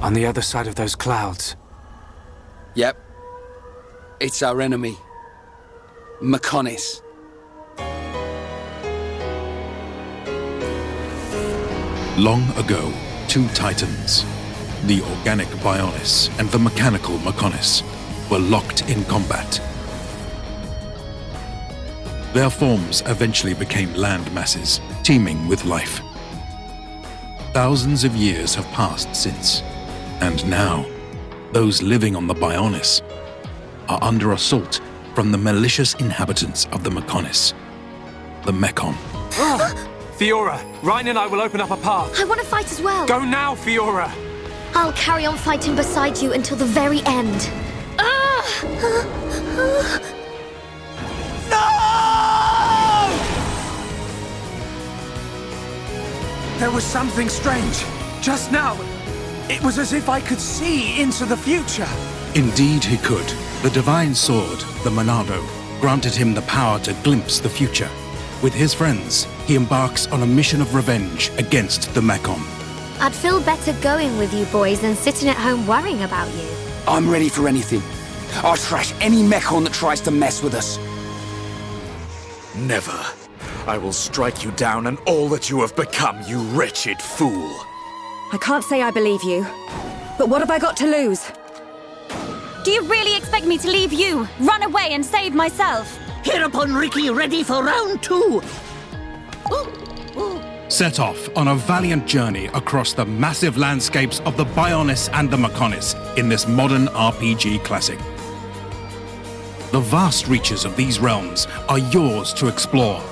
On the other side of those clouds. Yep. It's our enemy. Mechonis. Long ago, two titans, the organic Bionis and the mechanical Mechonis, were locked in combat. Their forms eventually became land masses, teeming with life. Thousands of years have passed since, and now, those living on the Bionis are under assault from the malicious inhabitants of the Mechonis, the Mechon. Fiora, Ryan and I will open up a path. I want to fight as well. Go now, Fiora! I'll carry on fighting beside you until the very end. There was something strange. Just now, it was as if I could see into the future. Indeed he could. The divine sword, the Monado, granted him the power to glimpse the future. With his friends, he embarks on a mission of revenge against the Mechon. I'd feel better going with you boys than sitting at home worrying about you. I'm ready for anything. I'll trash any Mechon that tries to mess with us. Never. I will strike you down and all that you have become, you wretched fool. I can't say I believe you, but what have I got to lose? Do you really expect me to leave you, run away and save myself? Hereupon Ricky ready for round 2. Set off on a valiant journey across the massive landscapes of the Bionis and the Mechonis in this modern RPG classic. The vast reaches of these realms are yours to explore.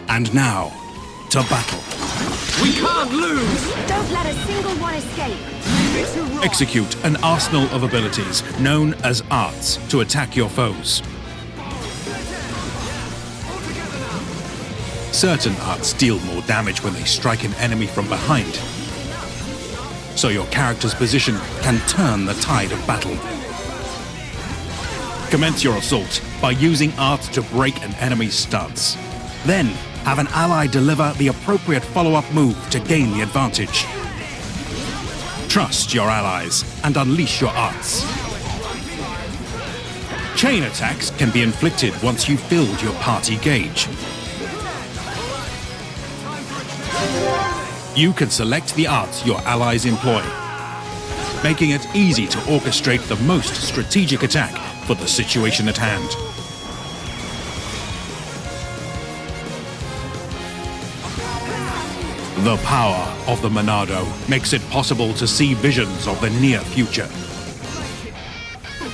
And now, to battle. We can't lose! Don't let a single one escape. Execute an arsenal of abilities known as arts to attack your foes. Certain arts deal more damage when they strike an enemy from behind, so your character's position can turn the tide of battle. Commence your assault by using arts to break an enemy's stance. Then, have an ally deliver the appropriate follow-up move to gain the advantage. Trust your allies and unleash your arts. Chain attacks can be inflicted once you've filled your party gauge. You can select the arts your allies employ, making it easy to orchestrate the most strategic attack for the situation at hand. The power of the Monado makes it possible to see visions of the near future.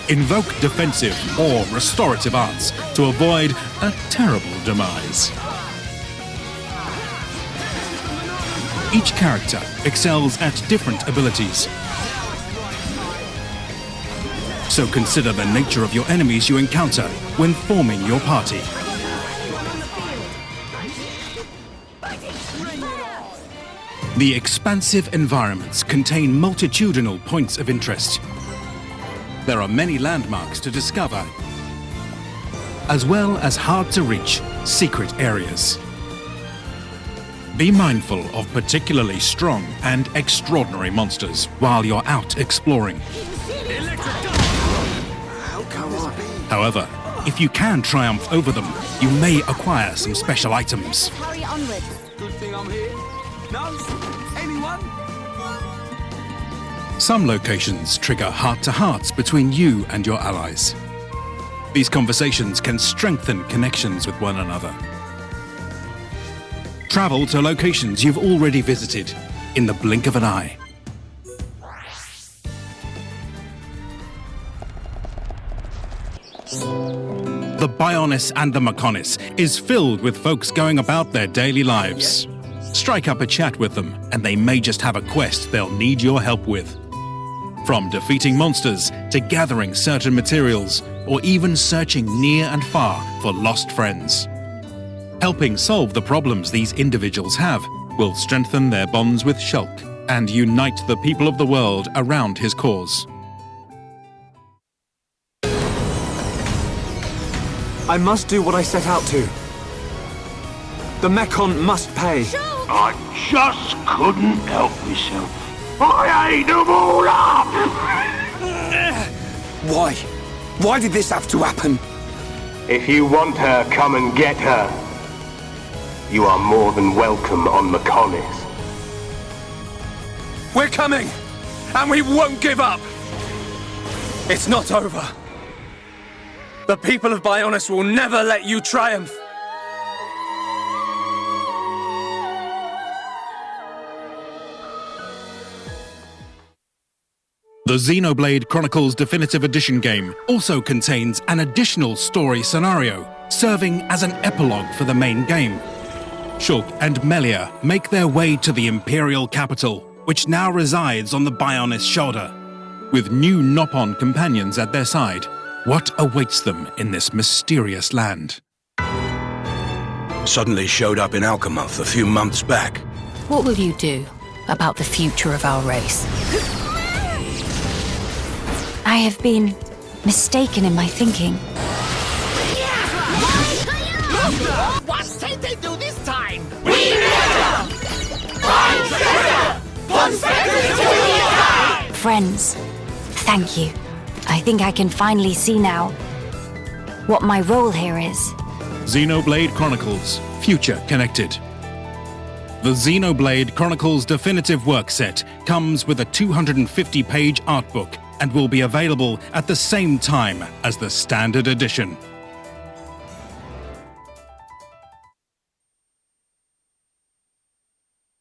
Invoke defensive or restorative arts to avoid a terrible demise. Each character excels at different abilities, so consider the nature of your enemies you encounter when forming your party. The expansive environments contain multitudinal points of interest. There are many landmarks to discover, as well as hard-to-reach secret areas. Be mindful of particularly strong and extraordinary monsters while you're out exploring. However, if you can triumph over them, you may acquire some special items. Hurry onwards. Good thing I'm here. No? Anyone? Some locations trigger heart-to-hearts between you and your allies. These conversations can strengthen connections with one another. Travel to locations you've already visited in the blink of an eye. The Bionis and the Mechonis is filled with folks going about their daily lives. Strike up a chat with them, and they may just have a quest they'll need your help with. From defeating monsters to gathering certain materials, or even searching near and far for lost friends. Helping solve the problems these individuals have will strengthen their bonds with Shulk and unite the people of the world around his cause. I must do what I set out to. The Mechon must pay. I just couldn't help myself. I ate them all up! Why? Why did this have to happen? If you want her, come and get her. You are more than welcome on Mechonis. We're coming! And we won't give up! It's not over. The people of Bionis will never let you triumph! The Xenoblade Chronicles Definitive Edition game also contains an additional story scenario, serving as an epilogue for the main game. Shulk and Melia make their way to the Imperial capital, which now resides on the Bionis shoulder. With new Nopon companions at their side, what awaits them in this mysterious land? Suddenly showed up in Alchemoth a few months back. What will you do about the future of our race? I have been mistaken in my thinking. What did they do this time? Friends, thank you. I think I can finally see now what my role here is. Xenoblade Chronicles Future Connected. The Xenoblade Chronicles Definitive Work Set comes with a 250-page art book and will be available at the same time as the Standard Edition.